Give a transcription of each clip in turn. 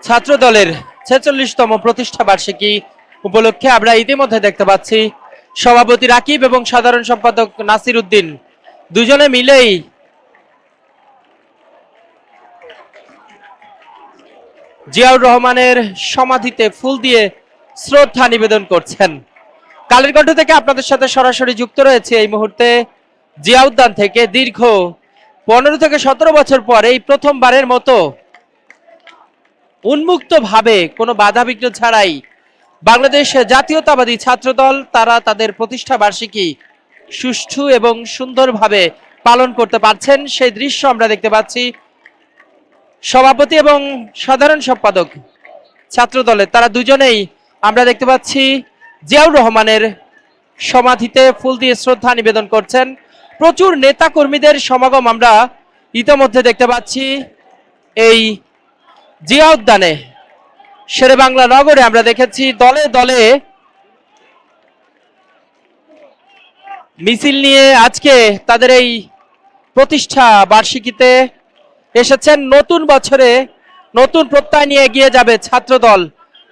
ছাত্র দলের ৪৬তম প্রতিষ্ঠা বার্ষিকী উপলক্ষে আমরা ইতিমধ্যে দেখতে পাচ্ছি সভাপতি রাকিব এবং সাধারণ সম্পাদক নাসির উদ্দিন দুজনে মিলেই জিয়াউর রহমানের সমাধিতে ফুল দিয়ে শ্রদ্ধা নিবেদন করছেন। কালের কণ্ঠ থেকে আপনাদের সাথে সরাসরি যুক্ত রয়েছে এই মুহূর্তে জিয়া উদ্যান থেকে। দীর্ঘ ১৫ থেকে ১৭ বছর পর এই প্রথমবারের মতো উন্মুক্ত ভাবে কোনো বাধা বিঘ্ন ছাড়াই বাংলাদেশ জাতীয়তাবাদী ছাত্রদল তারা তাদের প্রতিষ্ঠা বার্ষিকী সুষ্ঠু এবং সুন্দরভাবে পালন করতে পারছেন, সেই দৃশ্য আমরা দেখতে পাচ্ছি। সভাপতি এবং সাধারণ সম্পাদক ছাত্রদলের তারা দুজনেই আমরা দেখতে পাচ্ছি জিয়াউর রহমানের সমাধিতে ফুল দিয়ে শ্রদ্ধা নিবেদন করছেন। প্রচুর নেতা কর্মীদের সমাগম আমরা ইতিমধ্যে দেখতে পাচ্ছি এই জিয়া উদ্যানে। শেরেবাংলা নগরে আমরা দেখেছি দলে দলে মিছিল নিয়ে আজকে তাদের এই প্রতিষ্ঠা বার্ষিকীতে এসেছেন। নতুন বছরে নতুন প্রত্যয় নিয়ে এগিয়ে যাবে ছাত্রদল,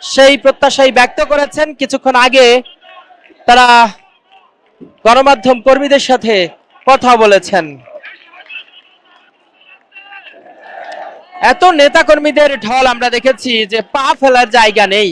সেই প্রত্যাশাই ব্যক্ত করেছেন। কিছুক্ষণ আগে তারা গণমাধ্যম কর্মীদের সাথে কথা বলেছেন। এত নেতা কর্মীদের ঢল আমরা দেখেছি যে পা ফেলার জায়গা নেই।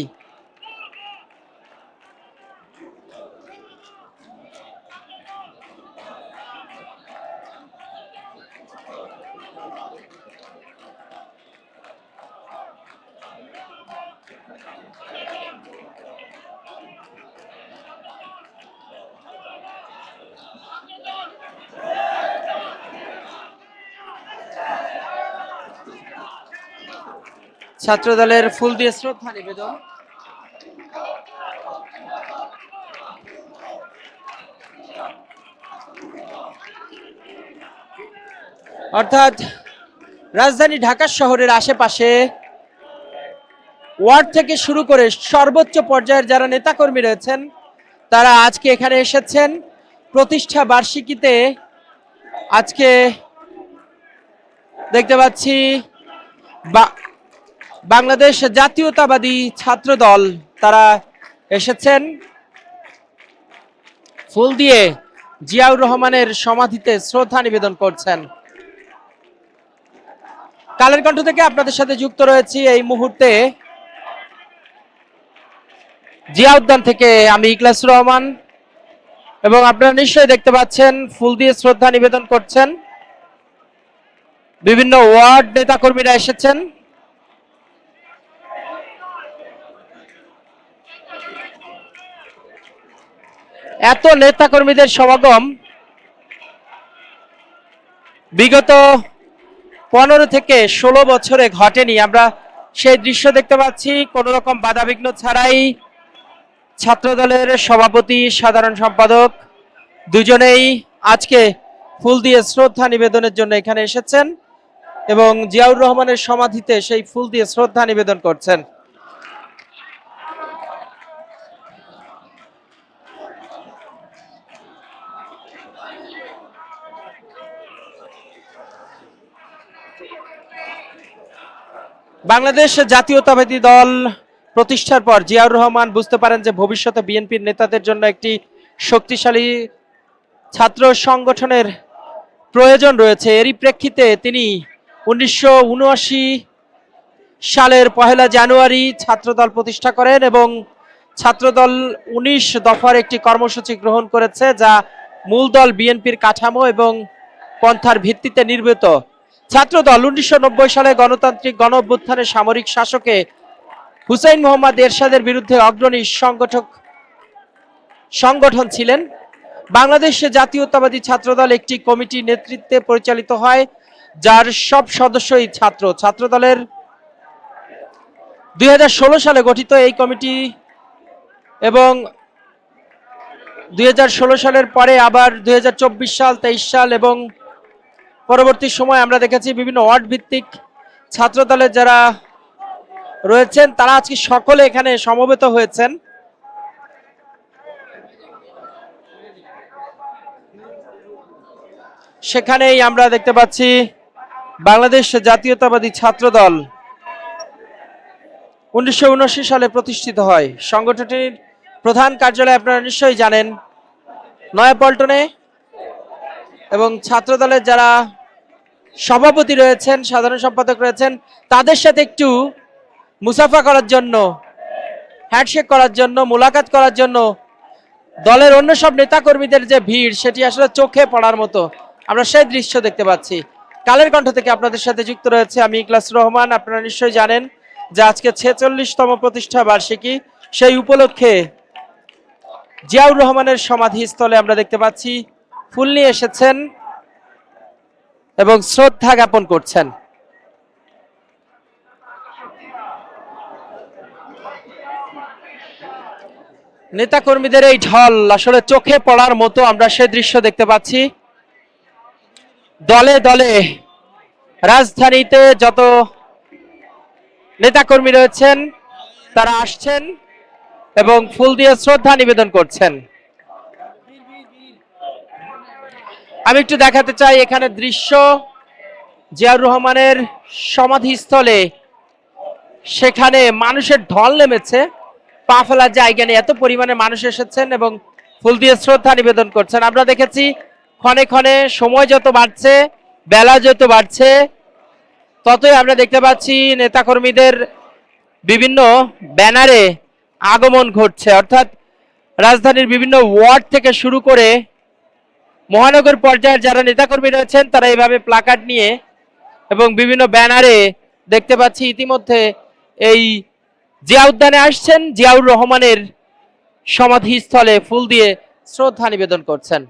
ছাত্রদলের ফুল দিয়ে শ্রদ্ধা নিবেদন। অর্থাৎ রাজধানী ঢাকা শহরের আশেপাশে ওয়ার্ড থেকে শুরু করে সর্বোচ্চ পর্যায়ের যারা নেতাকর্মী রয়েছেন তারা আজকে এখানে এসেছেন প্রতিষ্ঠা বার্ষিকীতে। আজকে দেখতে পাচ্ছি বাংলাদেশ জাতীয়তাবাদী ছাত্রদল তারা এসেছেন ফুল দিয়ে জিয়াউর রহমানের সমাধিতে শ্রদ্ধা নিবেদন করছেন। কালের কণ্ঠ থেকে আপনাদের সাথে যুক্ত রয়েছি এই মুহূর্তে জিয়া উদ্যান থেকে আমি ইখলাসুর রহমান, এবং আপনারা নিশ্চয়ই দেখতে পাচ্ছেন ফুল দিয়ে শ্রদ্ধা নিবেদন করছেন। বিভিন্ন ওয়ার্ড নেতাকর্মীরা এসেছেন। এত নেতাকর্মীদের সমাগম বিগত 15 থেকে 16 বছরে ঘটেনি। আমরা সেই দৃশ্য দেখতে পাচ্ছি কোনো রকম বাধাবিঘ্ন ছাড়াই ছাত্রদলের সভাপতি সাধারণ সম্পাদক দুজনেই আজকে ফুল দিয়ে শ্রদ্ধা নিবেদনের জন্য এখানে এসেছেন এবং জিয়াউর রহমানের সমাধিতে সেই ফুল দিয়ে শ্রদ্ধা নিবেদন করছেন। বাংলাদেশ জাতীয়তাবাদী দল প্রতিষ্ঠার পর জিয়াউর রহমান বুঝতে পারেন যে ভবিষ্যতে বিএনপির নেতাদের জন্য একটি শক্তিশালী ছাত্র সংগঠনের প্রয়োজন রয়েছে। এরই প্রেক্ষিতে তিনি 1979 সালের 1 জানুয়ারি ছাত্রদল প্রতিষ্ঠা করেন এবং ছাত্রদল 19 দফার একটি কর্মসূচি গ্রহণ করেছে যা মূল দল বিএনপির কাঠামো এবং পন্থার ভিত্তিতে নির্মিত। ছাত্রদল 1990 সালে গণতান্ত্রিক গণ অভ্যুত্থানে সামরিক শাসকে হুসাইন মোহাম্মদ এরশাদের বিরুদ্ধে অগ্রণী সংগঠন ছিলেন। বাংলাদেশ জাতীয়তাবাদী ছাত্রদল একটি কমিটি নেতৃত্বে পরিচালিত হয় যার সব সদস্যই ছাত্র। ছাত্রদলের 2016 সালে গঠিত এই কমিটি এবং 2016 সালের পরে আবার 2024 সাল 23 সাল এবং পরবর্তী সময় আমরা দেখেছি বিভিন্ন ওয়ার্ড ভিত্তিক ছাত্র দলের যারা রয়েছেন তারা আজকে সকলে এখানে সমবেত হয়েছেন। সেখানেই আমরা দেখতে পাচ্ছি বাংলাদেশ জাতীয়তাবাদী ছাত্র দল 1979 সালে প্রতিষ্ঠিত হয়। সংগঠনটির প্রধান কার্যালয় আপনারা নিশ্চয়ই জানেন নয়াপল্টনে, এবং ছাত্র দলের যারা সভাপতি রয়েছেন, সাধারণ সম্পাদক রয়েছেন, তাদের সাথে একটু মুসাফা করার জন্য, হ্যান্ডশেক করার জন্য, মোলাকাত করার জন্য দলের অন্য সব নেতাকর্মীদের যে ভিড়, সেটি আসলে চোখে পড়ার মতো আমরা সেই দৃশ্য দেখতে পাচ্ছি। কালের কণ্ঠ থেকে আপনাদের সাথে যুক্ত রয়েছে আমি ইখলাসুর রহমান। আপনারা নিশ্চয়ই জানেন যে আজকে 46তম প্রতিষ্ঠা বার্ষিকী, সেই উপলক্ষে জিয়াউর রহমানের সমাধিস্থলে আমরা দেখতে পাচ্ছি ফুল নিয়ে এসেছেন এবং শ্রদ্ধা জ্ঞাপন করছেন। নেতাকর্মীদের এই ঢল আসলে চোখে পড়ার মতো আমরা সে দৃশ্য দেখতে পাচ্ছি। দলে দলে রাজধানীতে যত নেতাকর্মী রয়েছেন তারা আসছেন এবং ফুল দিয়ে শ্রদ্ধা নিবেদন করছেন। আমি একটু দেখাতে চাই এখানে দৃশ্য জিয়াউর রহমানের সমাধিস্থলে, সেখানে মানুষের ঢল নেমেছে, পা ফেলার জায়গা নেই, এত পরিমাণে মানুষ এসেছেন এবং ফুল দিয়ে শ্রদ্ধা নিবেদন করছেন। আমরা দেখেছি ক্ষণে ক্ষণে সময় যত বাড়ছে, বেলা যত বাড়ছে, ততই আমরা দেখতে পাচ্ছি নেতাকর্মীদের বিভিন্ন ব্যানারে আগমন ঘটছে, অর্থাৎ রাজধানীর বিভিন্ন ওয়ার্ড থেকে শুরু করে মহানগর পর্যায়ের যারা নেতাকর্মী রয়েছেন তারা এইভাবে প্লাকার্ড নিয়ে এবং বিভিন্ন ব্যানারে দেখতে পাচ্ছি ইতিমধ্যে এই জিয়া উদ্যানে আসছেন, জিয়াউর রহমানের সমাধিস্থলে ফুল দিয়ে শ্রদ্ধা নিবেদন করছেন।